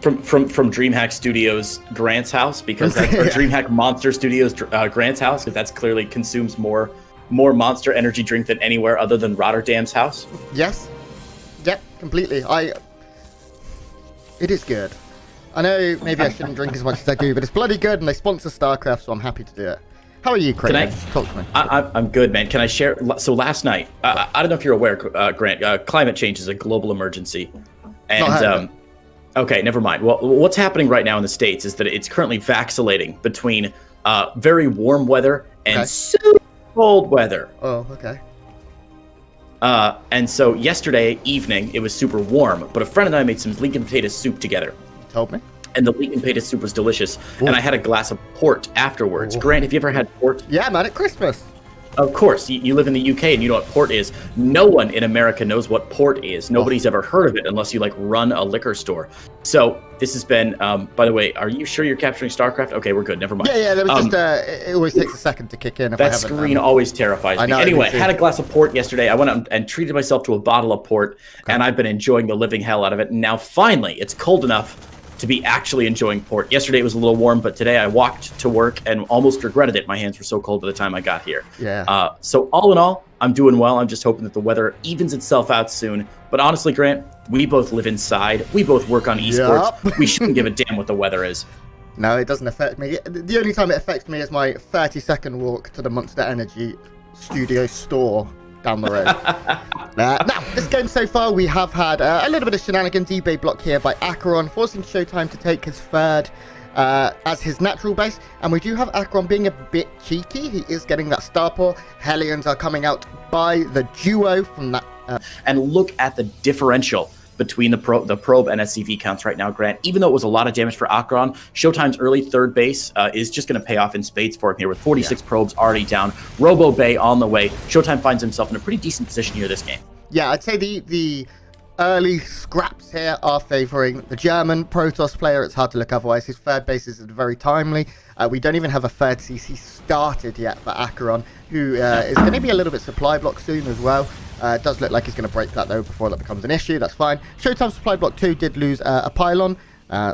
from DreamHack Studios Grant's house, because that's or DreamHack Monster Studios Grant's house, because that's clearly consumes more Monster energy drink than anywhere other than Rotterdam's house. Yes. Yep, completely. It is good. I know maybe I shouldn't drink as much as I do, but it's bloody good, and they sponsor StarCraft, so I'm happy to do it. How are you, Craig? Talk to me. I'm good, man. Can I share? So last night, I don't know if you're aware, Grant, climate change is a global emergency. And okay, never mind. Well, what's happening right now in the States is that it's currently vacillating between very warm weather and super cold weather. Oh, okay. And so yesterday evening, it was super warm, but a friend and I made some Lincoln potato soup together. You told me. And the Lincoln potato soup was delicious. Ooh. And I had a glass of port afterwards. Ooh. Grant, have you ever had port? Yeah, man, at Christmas. Of course. You live in the UK and you know what port is. No one in America knows what port is. Nobody's ever heard of it unless you like run a liquor store. So this has been, by the way, are you sure you're capturing StarCraft? Okay, we're good. Never mind. Yeah, that was just, it always takes a second to kick in. If that screen always terrifies me. Anyway, had a glass of port yesterday. I went out and treated myself to a bottle of port, and I've been enjoying the living hell out of it. And now finally, it's cold enough to be actually enjoying port. Yesterday it was a little warm, but today I walked to work and almost regretted it. My hands were so cold by the time I got here. Yeah. So all in all, I'm doing well. I'm just hoping that the weather evens itself out soon. But honestly, Grant, we both live inside. We both work on esports. Yep. We shouldn't give a damn what the weather is. No, it doesn't affect me. The only time it affects me is my 30-second walk to the Monster Energy studio store down the road. Now, this game so far, we have had a little bit of shenanigans. eBay block here by AqueroN, forcing ShoWTimE to take his third as his natural base. And we do have AqueroN being a bit cheeky. He is getting that star pool. Hellions are coming out by the duo from that. And look at the differential between the probe and SCV counts right now, Grant. Even though it was a lot of damage for AqueroN, ShoWTimE's early third base is just going to pay off in spades for him here with 46 probes already down. Robo Bay on the way. ShoWTimE finds himself in a pretty decent position here this game. Yeah, I'd say the early scraps here are favoring the German Protoss player. It's hard to look otherwise. His third base is very timely. We don't even have a third CC started yet for AqueroN, who is going to be a little bit supply block soon as well. It does look like he's going to break that, though, before that becomes an issue. That's fine. ShoWTimE supply block 2 did lose a pylon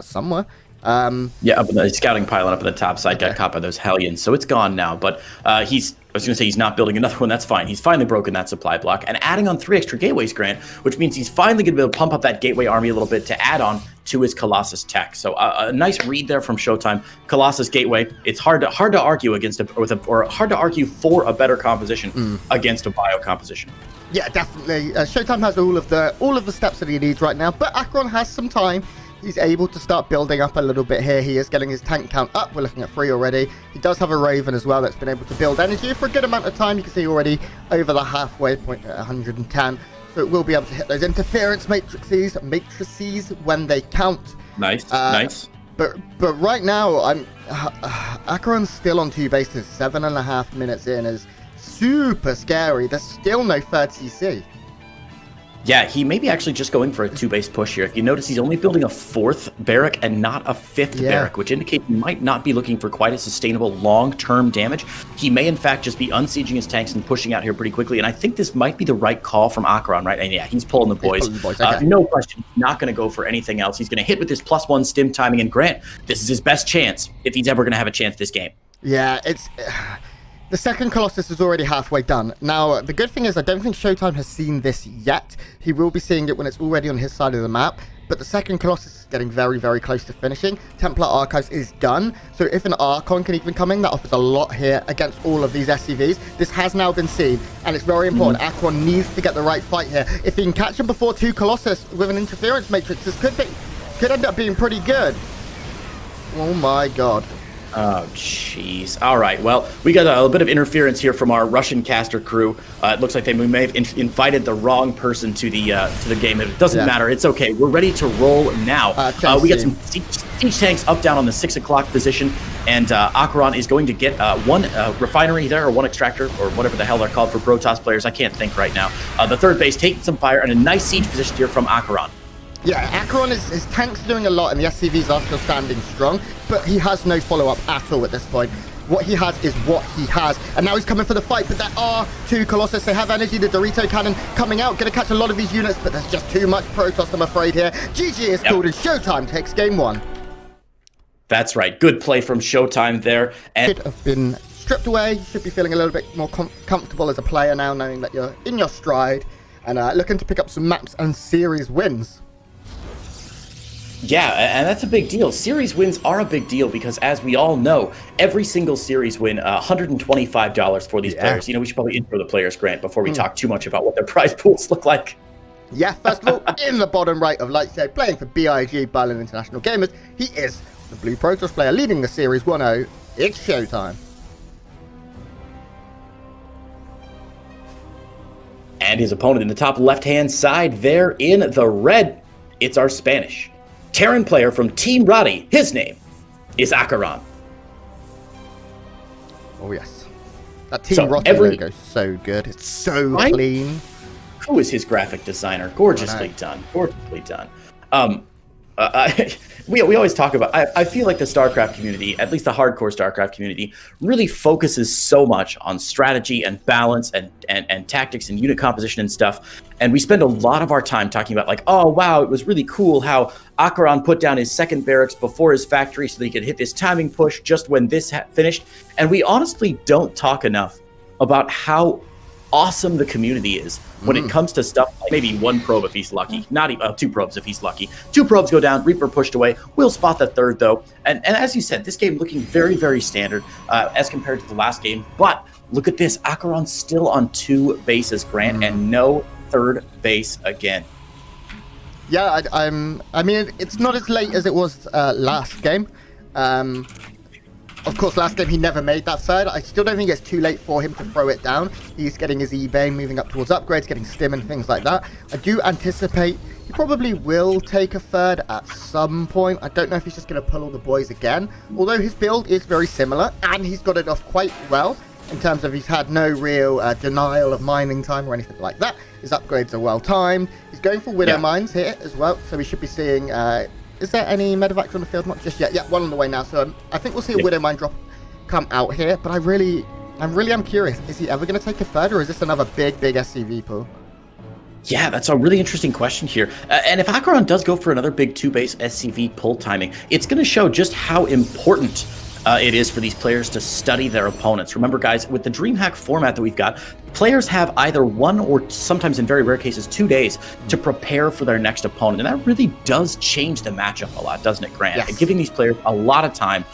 somewhere. Yeah, up in the scouting pylon up at the top side got caught by those Hellions, so it's gone now. But I was going to say he's not building another one. That's fine. He's finally broken that supply block and adding on 3 extra gateways, Grant, which means he's finally going to be able to pump up that gateway army a little bit to add on to his Colossus tech. So a nice read there from ShoWTimE. Colossus gateway. It's hard to argue against or hard to argue for a better composition against a bio composition. Yeah, definitely. ShoWTimE has all of the steps that he needs right now, but AqueroN has some time. He's able to start building up a little bit here. He is getting his tank count up. We're looking at 3 already. He does have a Raven as well that's been able to build energy for a good amount of time. You can see already over the halfway point at 110. So it will be able to hit those interference matrices when they count. Nice, nice. But right now, AqueroN's still on 2 bases. 7.5 minutes in is super scary. There's still no third CC. Yeah, he may be actually just going for a 2-base push here. If you notice, he's only building a 4th barrack and not a 5th barrack, which indicates he might not be looking for quite a sustainable long-term damage. He may, in fact, just be unsieging his tanks and pushing out here pretty quickly. And I think this might be the right call from AqueroN, right? And yeah, he's pulling the boys. Okay. No question, he's not going to go for anything else. He's going to hit with his +1 stim timing. And Grant, this is his best chance if he's ever going to have a chance this game. Yeah, it's... The second Colossus is already halfway done. Now, the good thing is I don't think ShoWTimE has seen this yet. He will be seeing it when it's already on his side of the map. But the second Colossus is getting very, very close to finishing. Templar Archives is done. So if an Archon can even come in, that offers a lot here against all of these SCVs. This has now been seen, and it's very important. AqueroN needs to get the right fight here. If he can catch him before 2 Colossus with an interference matrix, this could end up being pretty good. Oh my god. Oh, jeez. All right. Well, we got a bit of interference here from our Russian caster crew. It looks like they may have invited the wrong person to the game. It doesn't matter. It's okay. We're ready to roll now. We got some siege tanks up down on the 6 o'clock position, and AqueroN is going to get 1 refinery there, or 1 extractor, or whatever the hell they're called for Protoss players. I can't think right now. The 3rd base taking some fire, and a nice siege position here from AqueroN. Yeah, AqueroN his tanks are doing a lot, and the SCVs are still standing strong, but he has no follow-up at all at this point. what he has is what he has. And now he's coming for the fight, but there are two Colossus. They have energy. The Dorito Cannon coming out, going to catch a lot of these units, but there's just too much Protoss, I'm afraid, here. GG is called, and ShoWTimE takes game 1. That's right. Good play from ShoWTimE there. And should have been stripped away. You should be feeling a little bit more comfortable as a player now, knowing that you're in your stride and looking to pick up some maps and series wins. yeah, and that's a big deal. Series wins are a big deal because, as we all know, every single series win $125 for these players. You know, we should probably intro the players, Grant, before we talk too much about what their prize pools look like. Yeah, first of all, in the bottom right of Lightshade, playing for BIG, Berlin International Gamers, he is the Blue Protoss player leading the Series 1-0. It's ShoWTimE. And his opponent in the top left-hand side there in the red, it's our Spanish Terran player from Team Roddy. His name is AqueroN. Oh, yes. That Team Roddy logo is so good. It's so clean. Who is his graphic designer? Gorgeously done. Gorgeously done. We always talk about, I feel like the StarCraft community, at least the hardcore StarCraft community, really focuses so much on strategy and balance and tactics and unit composition and stuff. And we spend a lot of our time talking about like, oh, wow, it was really cool how AqueroN put down his second barracks before his factory so that he could hit this timing push just when this finished. And we honestly don't talk enough about how awesome the community is when it comes to stuff like maybe one probe if he's lucky, not even two probes if he's lucky. Two probes go down, Reaper pushed away. We'll spot the third though. And as you said, this game looking very, very standard as compared to the last game. But look at this, AqueroN's still on 2 bases, Grant, and no third base again. Yeah, I mean, it's not as late as it was last game. Of course, last game he never made that third. I still don't think it's too late for him to throw it down. He's getting his eBay, moving up towards upgrades, getting stim and things like that. I do anticipate he probably will take a third at some point. I don't know if he's just going to pull all the boys again. Although his build is very similar, and he's got it off quite well in terms of he's had no real denial of mining time or anything like that. His upgrades are well timed. He's going for Widow Mines here as well, so we should be seeing... is there any medevacs on the field? Not just yet. Yeah, one on the way now. So I think we'll see a Widow Mine drop come out here. But I really am curious. Is he ever going to take a third, or is this another big SCV pool? Yeah, that's a really interesting question here. And if AqueroN does go for another big 2-base SCV pull timing, it's going to show just how important it is for these players to study their opponents. Remember, guys, with the DreamHack format that we've got, players have either 1 or sometimes in very rare cases 2 days to prepare for their next opponent. And that really does change the matchup a lot, doesn't it, Grant? Yes. And giving these players a lot of time,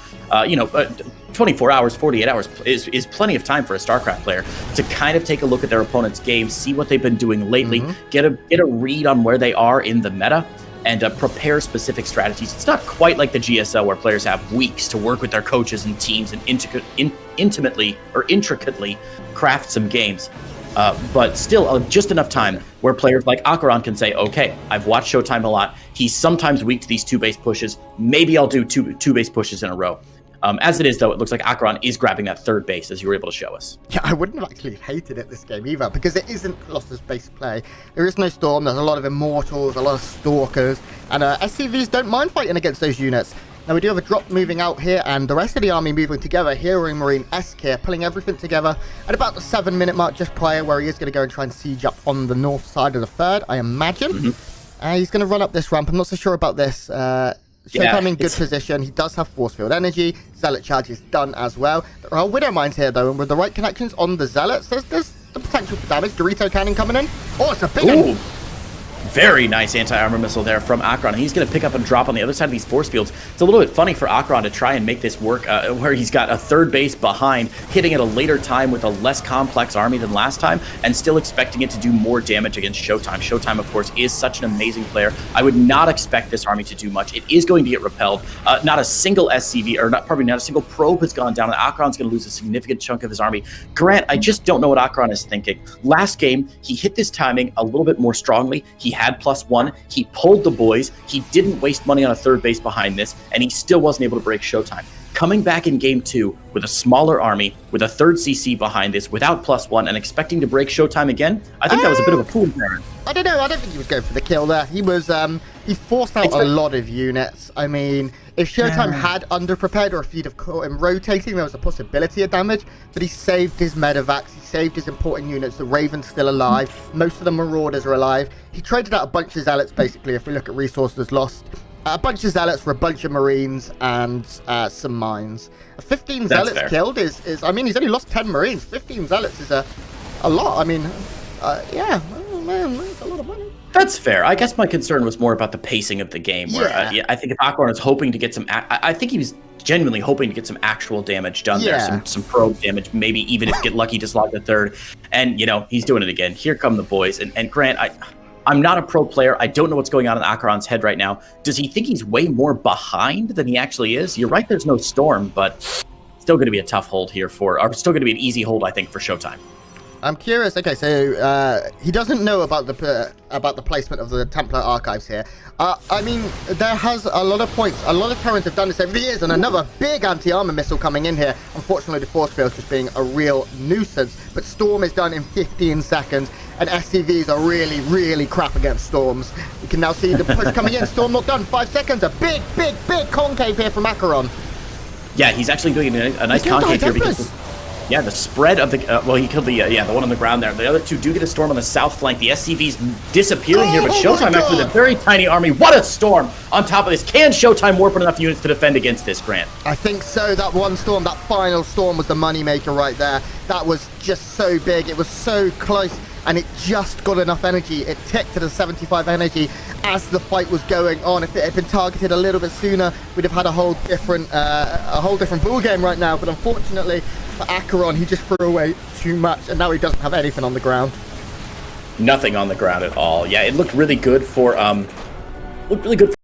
24 hours, 48 hours is plenty of time for a StarCraft player to kind of take a look at their opponent's game, see what they've been doing lately, get a read on where they are in the meta, and prepare specific strategies. It's not quite like the GSL where players have weeks to work with their coaches and teams and intricately craft some games. But still just enough time where players like AqueroN can say, okay, I've watched ShoWTimE a lot. He's sometimes weak to these 2-base pushes. Maybe I'll do two base pushes in a row. As it is, though, it looks like AqueroN is grabbing that third base, as you were able to show us. Yeah, I wouldn't have actually hated it this game either, because it isn't Colossus-based play. There is no Storm, there's a lot of Immortals, a lot of Stalkers, and SCVs don't mind fighting against those units. Now, we do have a drop moving out here, and the rest of the army moving together. Hero Marine Esk here, pulling everything together at about the 7-minute mark just prior, where he is going to go and try and siege up on the north side of the third, I imagine. He's going to run up this ramp. I'm not so sure about this. ShoWTimE in good position. He does have force field energy. Zealot charge is done as well. There are Widow Mines here, though, and with the right connections on the Zealots, there's the potential for damage. Dorito Cannon coming in. Oh, it's a big one. Very nice anti-armor missile there from AqueroN. He's going to pick up and drop on the other side of these force fields. It's a little bit funny for AqueroN to try and make this work where he's got a third base behind, hitting at a later time with a less complex army than last time, and still expecting it to do more damage against ShoWTimE. ShoWTimE, of course, is such an amazing player. I would not expect this army to do much. It is going to get repelled. Not a single SCV, or probably not a single probe has gone down, and AqueroN's going to lose a significant chunk of his army. Grant, I just don't know what AqueroN is thinking. Last game, he hit this timing a little bit more strongly. He had +1. He pulled the boys. He didn't waste money on a third base behind this, and he still wasn't able to break ShoWTimE. Coming back in game 2 with a smaller army, with a third CC behind this, without +1, and expecting to break ShoWTimE again, I think that was a bit of a fool error. I don't know. I don't think he was going for the kill there. He was He forced out a lot of units. I mean, if ShoWTimE had underprepared, or if he'd have caught him rotating, there was a possibility of damage. But he saved his medevacs, he saved his important units. The Raven's still alive. Most of the Marauders are alive. He traded out a bunch of Zealots, basically, if we look at resources lost. A bunch of Zealots for a bunch of Marines and some mines. 15 Zealots killed is, I mean, he's only lost 10 Marines. 15 Zealots is a lot. I mean, yeah, oh, man, that's a lot of money. That's fair. I guess my concern was more about the pacing of the game. Where I think if AqueroN is hoping to get some, I think he was genuinely hoping to get some actual damage done there, some probe damage, maybe even if get lucky, dislodge the third. And you know, he's doing it again. Here come the boys. And Grant, I'm not a pro player. I don't know what's going on in AqueroN's head right now. Does he think he's way more behind than he actually is? You're right, there's no storm, but still going to be a tough hold here or still going to be an easy hold, I think, for ShoWTimE. I'm curious. Okay, so he doesn't know about the placement of the Templar archives here. I mean, there has a lot of points. A lot of Terrans have done this over the years, and another big anti-armor missile coming in here. Unfortunately, the force field's just being a real nuisance. But Storm is done in 15 seconds, and SCVs are really, really crap against Storms. You can now see the push coming in. Storm not done. 5 seconds. A big, big, big concave here from AqueroN. Yeah, he's actually doing a nice concave here because. Yeah, the spread of the well, he killed the one on the ground there. The other two do get a storm on the south flank. The SCV's disappearing here, but ShoWTimE actually with a very tiny army. What a storm on top of this! Can ShoWTimE warp enough units to defend against this, Grant? I think so. That one storm, that final storm, was the moneymaker right there. That was just so big. It was so close, and it just got enough energy. It ticked to the 75 energy as the fight was going on. If it had been targeted a little bit sooner, we'd have had a whole different ball game right now. But unfortunately for AqueroN, he just threw away too much, and now he doesn't have anything on the ground. Nothing on the ground at all. Yeah, it looked really good for